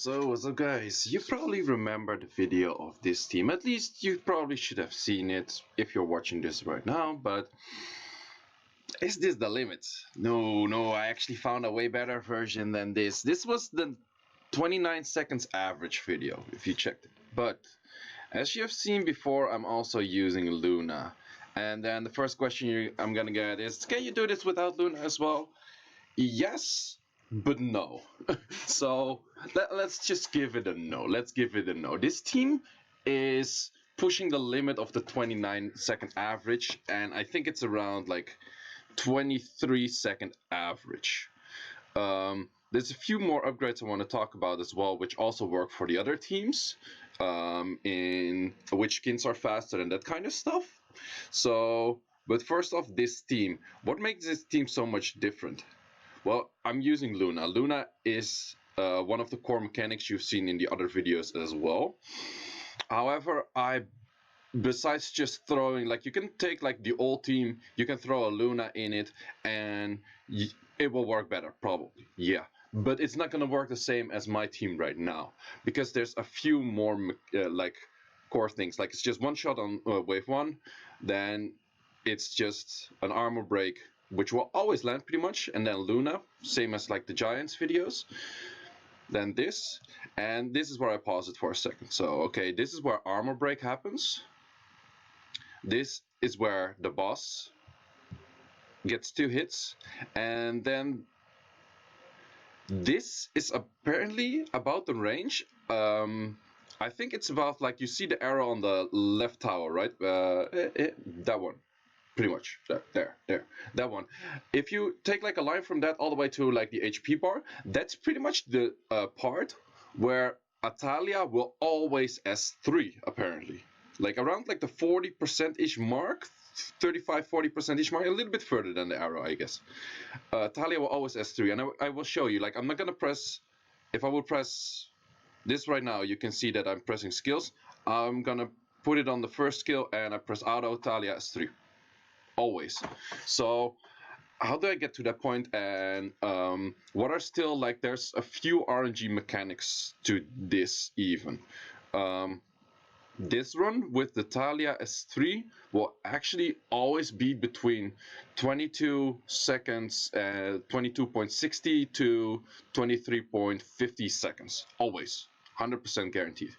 So guys, you probably remember the video of this team. At least you probably should have seen it if you're watching this right now, but is this the limit? No, I actually found a way better version than this. This was the 29 seconds average video, if you checked it. But as you have seen before, I'm also using Luna. And then the first question I'm gonna get is, can you do this without Luna as well? Yes, but no. So let's just give it a no. Let's give it a no. This team is pushing the limit of the 29-second average, and I think it's around like 23-second average. There's a few more upgrades I want to talk about as well, which also work for the other teams, in which skins are faster and that kind of stuff. So, but first off, this team. What makes this team so much different? Well, I'm using Luna. Luna is one of the core mechanics you've seen in the other videos as well. However, besides just throwing, like, you can take like the old team, you can throw a Luna in it, and it will work better, probably. Yeah, but it's not gonna work the same as my team right now, because there's a few more like core things. Like, it's just one shot on wave 1, then it's just an armor break, which will always land pretty much, and then Luna, same as like the Giants videos. Then this, and this is where I pause it for a second. So, okay, this is where armor break happens. This is where the boss gets 2 hits, and then this is apparently about the range. I think it's about, like, you see the arrow on the left tower, right? That one. Pretty much, there, that one. If you take like a line from that all the way to like the HP bar, that's pretty much the part where Atalia will always S3, apparently. Like around like the 40%-ish mark, 35-40%-ish mark, a little bit further than the arrow, I guess. Atalia will always S3, and I will show you. Like, I'm not gonna press, if I would press this right now, you can see that I'm pressing skills. I'm gonna put it on the first skill, and I press auto, Atalia S3. Always. So how do I get to that point? And what are still, like, there's a few RNG mechanics to this even. This run with the Talia S3 will actually always be between 22 seconds, 22.60 to 23.50 seconds. Always. 100% guaranteed.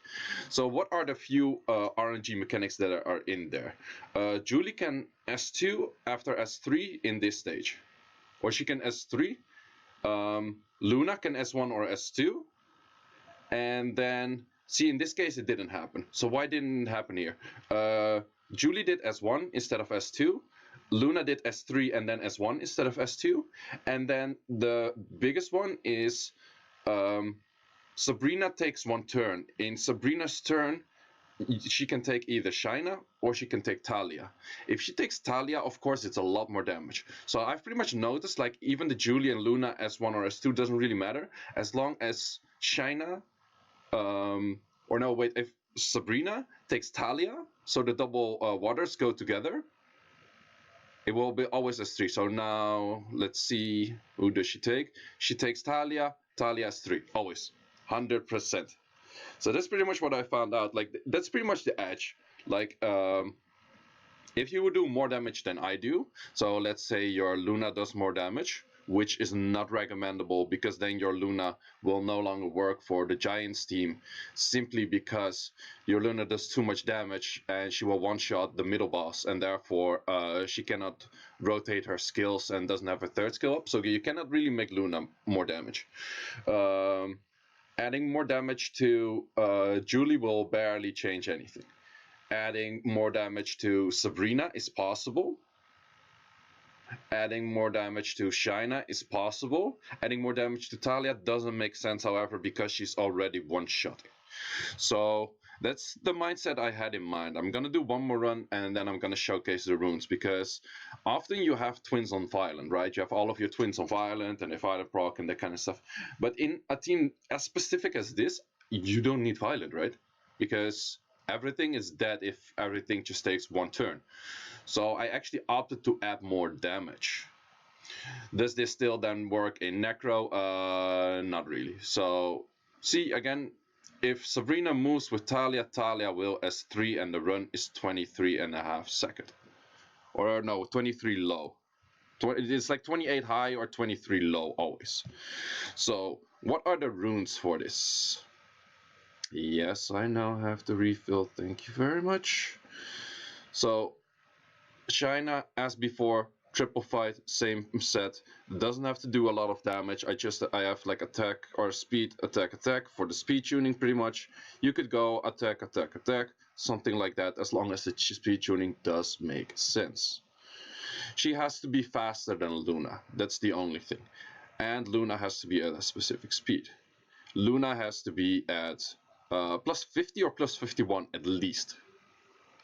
So what are the few RNG mechanics that are in there? Julie can S2 after S3 in this stage, or she can S3. Luna can S1 or S2, and then see, in this case it didn't happen. So why didn't it happen here? Julie did S1 instead of S2. Luna did S3 and then S1 instead of S2, and then the biggest one is Sabrina takes 1 turn. In Sabrina's turn, she can take either Shaina or she can take Talia. If she takes Talia, of course, it's a lot more damage. So I've pretty much noticed, like, even the Julie and Luna S1 or S2 doesn't really matter, as long as Shaina, or no, wait, if Sabrina takes Talia, so the double waters go together, it will be always S3. So now, let's see, who does she take? She takes Talia, Talia S3, always. 100%. So that's pretty much what I found out. Like, that's pretty much the edge. Like, if you would do more damage than I do, so let's say your Luna does more damage, which is not recommendable, because then your Luna will no longer work for the Giants team, simply because your Luna does too much damage and she will one-shot the middle boss, and therefore she cannot rotate her skills and doesn't have a 3rd skill up, so you cannot really make Luna more damage. Adding more damage to Julie will barely change anything. Adding more damage to Sabrina is possible. Adding more damage to Shaina is possible. Adding more damage to Talia doesn't make sense, however, because she's already one-shotting. So that's the mindset I had in mind. I'm gonna do one more run, and then I'm gonna showcase the runes, because often you have twins on Violent, right? You have all of your twins on Violent and a Violent proc and that kind of stuff. But in a team as specific as this, you don't need Violent, right? Because everything is dead if everything just takes 1 turn. So I actually opted to add more damage. Does this still then work in Necro? Not really. So see again, if Sabrina moves with Talia, Talia will S3 and the run is 23.5 seconds. Or no, 23 low. It's like 28 high or 23 low always. So what are the runes for this? Yes, I now have the refill. Thank you very much. So China, as before, triple fight, same set. Doesn't have to do a lot of damage. I have like attack or speed, attack, attack for the speed tuning pretty much. You could go attack, attack, attack, something like that, as long as the speed tuning does make sense. She has to be faster than Luna. That's the only thing. And Luna has to be at a specific speed. Luna has to be at plus 50 or plus 51 at least.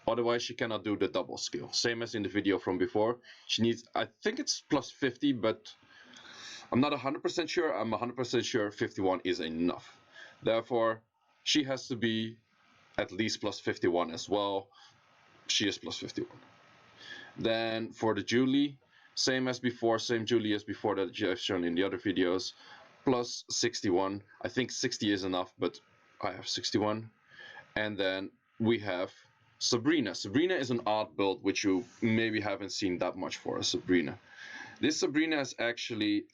Otherwise, she cannot do the double skill. Same as in the video from before. She needs, I think it's plus 50, but I'm not 100% sure. I'm 100% sure 51 is enough. Therefore, she has to be at least plus 51 as well. She is plus 51. Then for the Julie, same as before, same Julie as before that I've shown in the other videos, plus 61. I think 60 is enough, but I have 61. And then we have Sabrina. Sabrina is an odd build, which you maybe haven't seen that much for a Sabrina. This Sabrina is actually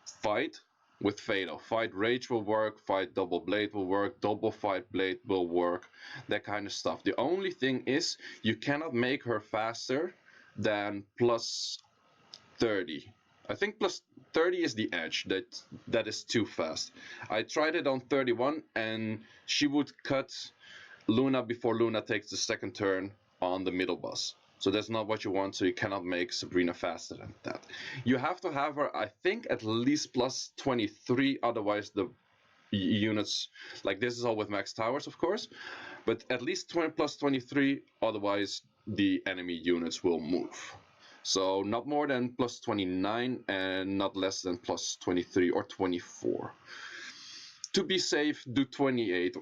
fight with Fatal. Fight Rage will work, fight Double Blade will work, Double Fight Blade will work, that kind of stuff. The only thing is you cannot make her faster than plus 30. I think plus 30 is the edge. That is too fast. I tried it on 31 and she would cut Luna before Luna takes the second turn on the middle boss. So that's not what you want, so you cannot make Sabrina faster than that. You have to have her, I think, at least plus 23, otherwise the units, like this is all with max towers, of course, but at least 20 plus 23, otherwise the enemy units will move. So not more than plus 29 and not less than plus 23 or 24. To be safe, do 28.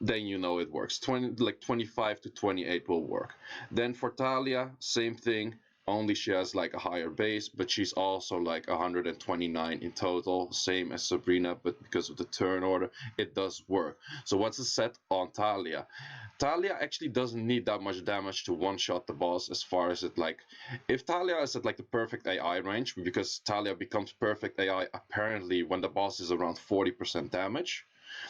Then you know it works. 25 to 28 will work. Then for Talia, same thing, only she has like a higher base, but she's also like 129 in total, same as Sabrina, but because of the turn order, it does work. So what's the set on Talia? Talia actually doesn't need that much damage to one-shot the boss, as far as it like, if Talia is at like the perfect AI range, because Talia becomes perfect AI apparently when the boss is around 40% damage,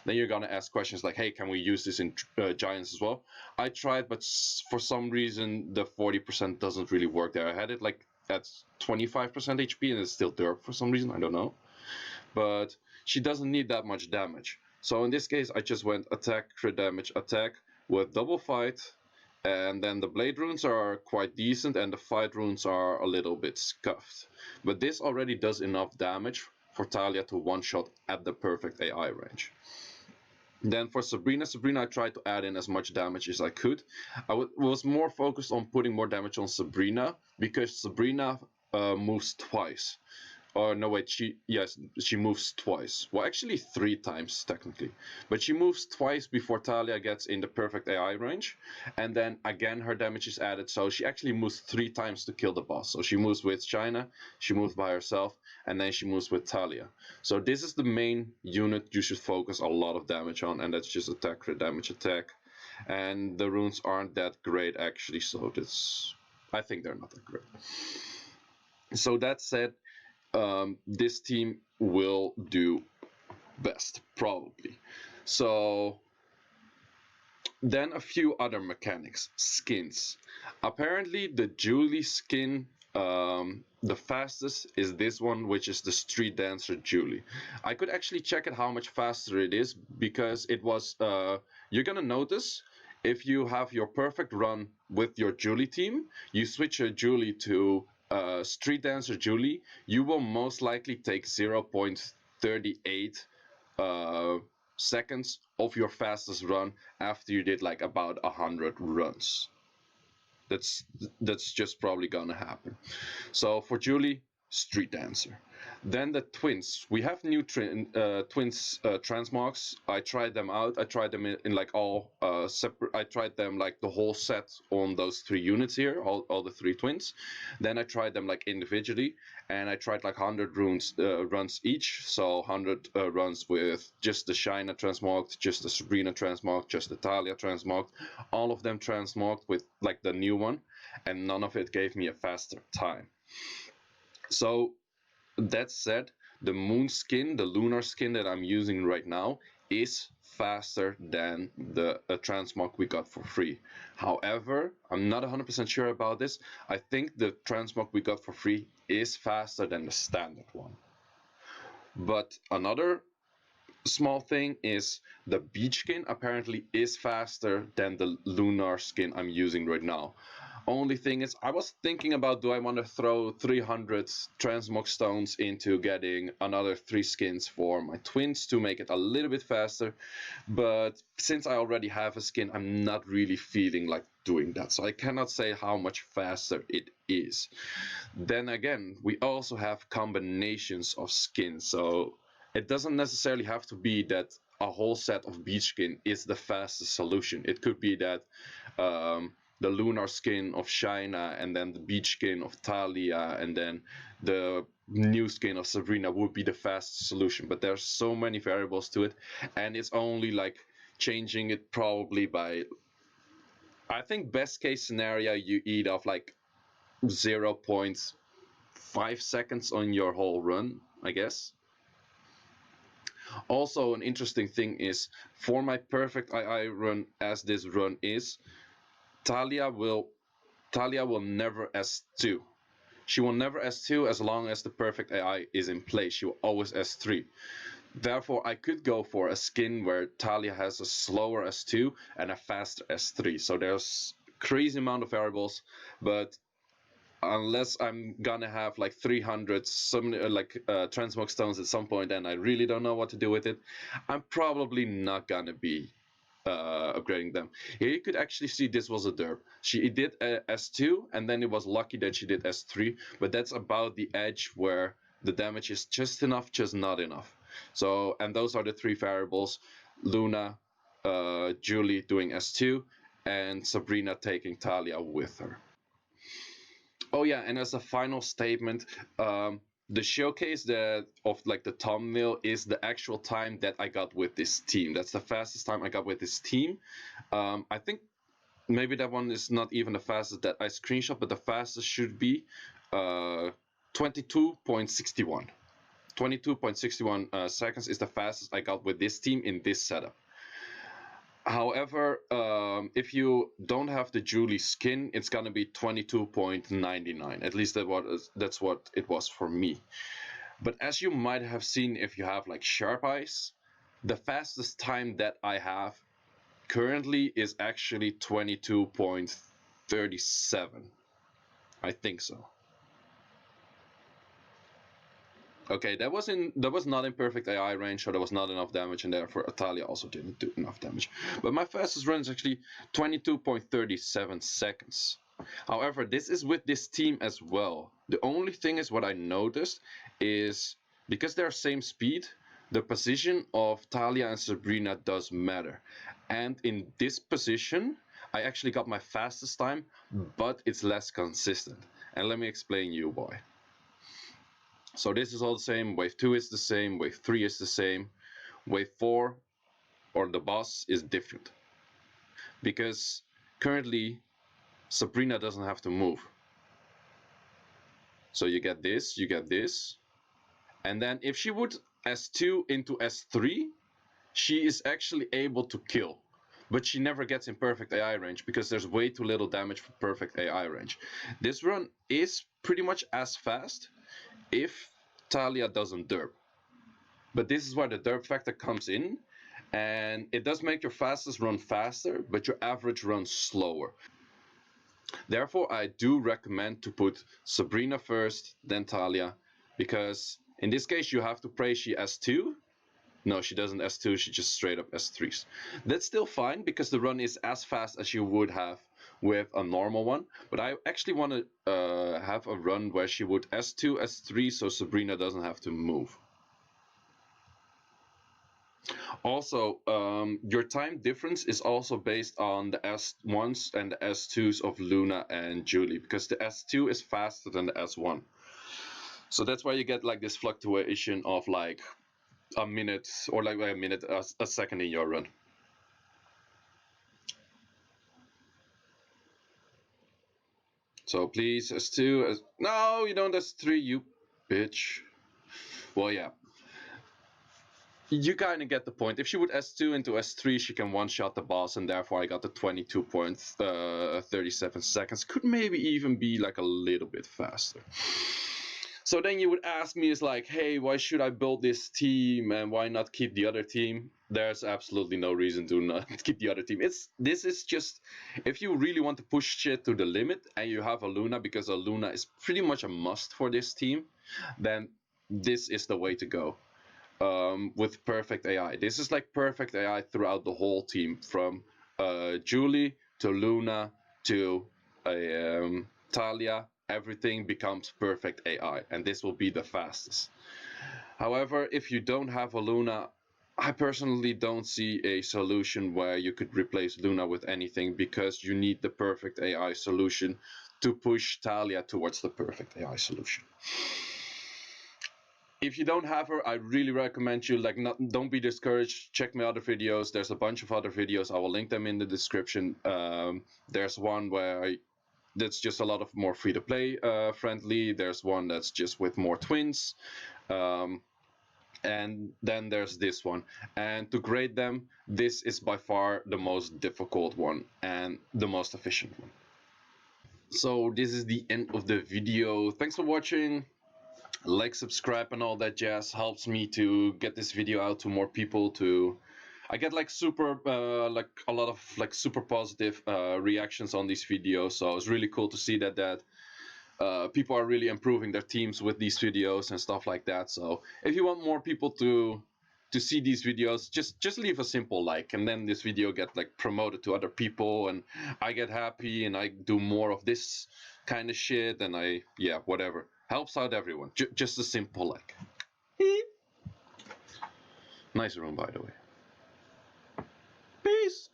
then you're gonna ask questions like, hey, can we use this in Giants as well? I tried, but for some reason the 40% doesn't really work there. I had it like at 25% HP and it's still derp for some reason, I don't know. But she doesn't need that much damage. So in this case, I just went attack, crit damage, attack with double fight, and then the blade runes are quite decent and the fight runes are a little bit scuffed. But this already does enough damage for Talia to one-shot at the perfect AI range. Then for Sabrina, I tried to add in as much damage as I could. I was more focused on putting more damage on Sabrina, because Sabrina moves twice. Or no, wait, she moves twice. Well, actually 3 times technically. But she moves twice before Talia gets in the perfect AI range. And then again her damage is added, so she actually moves 3 times to kill the boss. So she moves with China, she moves by herself, and then she moves with Talia. So this is the main unit you should focus a lot of damage on, and that's just attack, crit damage, attack. And the runes aren't that great actually, so I think they're not that great. So that said, this team will do best, probably. So then a few other mechanics. Skins. Apparently the Julie skin, the fastest is this one, which is the Street Dancer Julie. I could actually check it how much faster it is, because it was, you're gonna notice, if you have your perfect run with your Julie team, you switch your Julie to Street Dancer Julie, you will most likely take 0.38 seconds of your fastest run after you did like about 100 runs. That's just probably gonna happen. So for Julie, Street Dancer. Then the twins. We have new twins transmogs. I tried them out. I tried them in like all separate. I tried them like the whole set on those 3 units here, all the 3 twins. Then I tried them like individually, and I tried like 100 runs each. So 100 runs with just the Shaina transmogged, just the Sabrina transmogged, just the Talia transmogged, all of them transmogged with like the new one, and none of it gave me a faster time. So that said, the moon skin, the lunar skin that I'm using right now, is faster than the transmog we got for free. However, I'm not 100% sure about this. I think the transmog we got for free is faster than the standard one. But another small thing is the beach skin apparently is faster than the lunar skin I'm using right now. Only thing is, I was thinking about, do I want to throw 300 transmog stones into getting another 3 skins for my twins to make it a little bit faster, but since I already have a skin, I'm not really feeling like doing that, so I cannot say how much faster it is. Then again, we also have combinations of skins, so it doesn't necessarily have to be that a whole set of beach skin is the fastest solution. It could be that the lunar skin of Shaina and then the beach skin of Talia and then the new skin of Sabrina would be the fastest solution. But there's so many variables to it, and it's only like changing it probably by, I think best case scenario, you eat off like 0.5 seconds on your whole run, I guess. Also, an interesting thing is, for my perfect II run, as this run is, Talia will never S2. She will never S2 as long as the perfect AI is in place. She will always S3. Therefore, I could go for a skin where Talia has a slower S2 and a faster S3. So there's crazy amount of variables, but unless I'm gonna have like 300 transmog stones at some point and I really don't know what to do with it, I'm probably not gonna be upgrading them. Here you could actually see this was a derp. She did S2 and then it was lucky that she did S3, but that's about the edge where the damage is just enough, just not enough. So, and those are the 3 variables: Luna, Julie doing S2, and Sabrina taking Talia with her. Oh yeah, and as a final statement, the showcase of like the thumbnail is the actual time that I got with this team. That's the fastest time I got with this team. I think maybe that one is not even the fastest that I screenshot, but the fastest should be 22.61. 22.61 seconds is the fastest I got with this team in this setup. However, if you don't have the Julie skin, it's gonna be 22.99. At least that's what it was for me. But as you might have seen if you have like sharp eyes, the fastest time that I have currently is actually 22.37. I think so. Okay, that was not in perfect AI range, so there was not enough damage, and therefore Atalia also didn't do enough damage. But my fastest run is actually 22.37 seconds. However, this is with this team as well. The only thing is, what I noticed is, because they're same speed, the position of Talia and Sabrina does matter. And in this position, I actually got my fastest time, but it's less consistent. And let me explain you why. So this is all the same, wave 2 is the same, wave 3 is the same, wave 4, or the boss, is different. Because currently, Sabrina doesn't have to move. So you get this, and then if she would S2 into S3, she is actually able to kill. But she never gets in perfect AI range because there's way too little damage for perfect AI range. This run is pretty much as fast if Talia doesn't derp. But this is where the derp factor comes in, and it does make your fastest run faster, but your average run slower. Therefore, I do recommend to put Sabrina first, then Talia, because in this case you have to pray she S2. No, she doesn't S2, she just straight up S3s. That's still fine, because the run is as fast as you would have with a normal one, but I actually want to have a run where she would S2, S3, so Sabrina doesn't have to move. Also, your time difference is also based on the S1s and the S2s of Luna and Julie, because the S2 is faster than the S1. So that's why you get like this fluctuation of like a minute or like a minute, a second in your run. So please, S2, no, you don't S3, you bitch. Well, yeah. You kind of get the point. If she would S2 into S3, she can one-shot the boss, and therefore I got the 22.37 seconds. Could maybe even be like a little bit faster. So then you would ask me, is like, hey, why should I build this team and why not keep the other team? There's absolutely no reason to not keep the other team. This is just, if you really want to push shit to the limit and you have a Luna, because a Luna is pretty much a must for this team, then this is the way to go. With perfect AI. This is like perfect AI throughout the whole team, from Julie to Luna to Talia. Everything becomes perfect AI, and this will be the fastest. However, if you don't have a Luna, I personally don't see a solution where you could replace Luna with anything, because you need the perfect AI solution to push Talia towards the perfect AI solution. If you don't have her, I really recommend you don't be discouraged. Check my other videos. There's a bunch of other videos. I will link them in the description. There's one where that's just a lot of more free-to-play friendly. There's one that's just with more twins. And then there's this one. And to grade them, this is by far the most difficult one and the most efficient one. So this is the end of the video. Thanks for watching. Like, subscribe, and all that jazz helps me to get this video out to more people. I get like like a lot of like super positive reactions on these videos, so it's really cool to see that people are really improving their teams with these videos and stuff like that. So if you want more people to see these videos, just leave a simple like, and then this video get like promoted to other people, and I get happy, and I do more of this kind of shit, and whatever. Helps out everyone. Just a simple like. Nice room, by the way. Peace.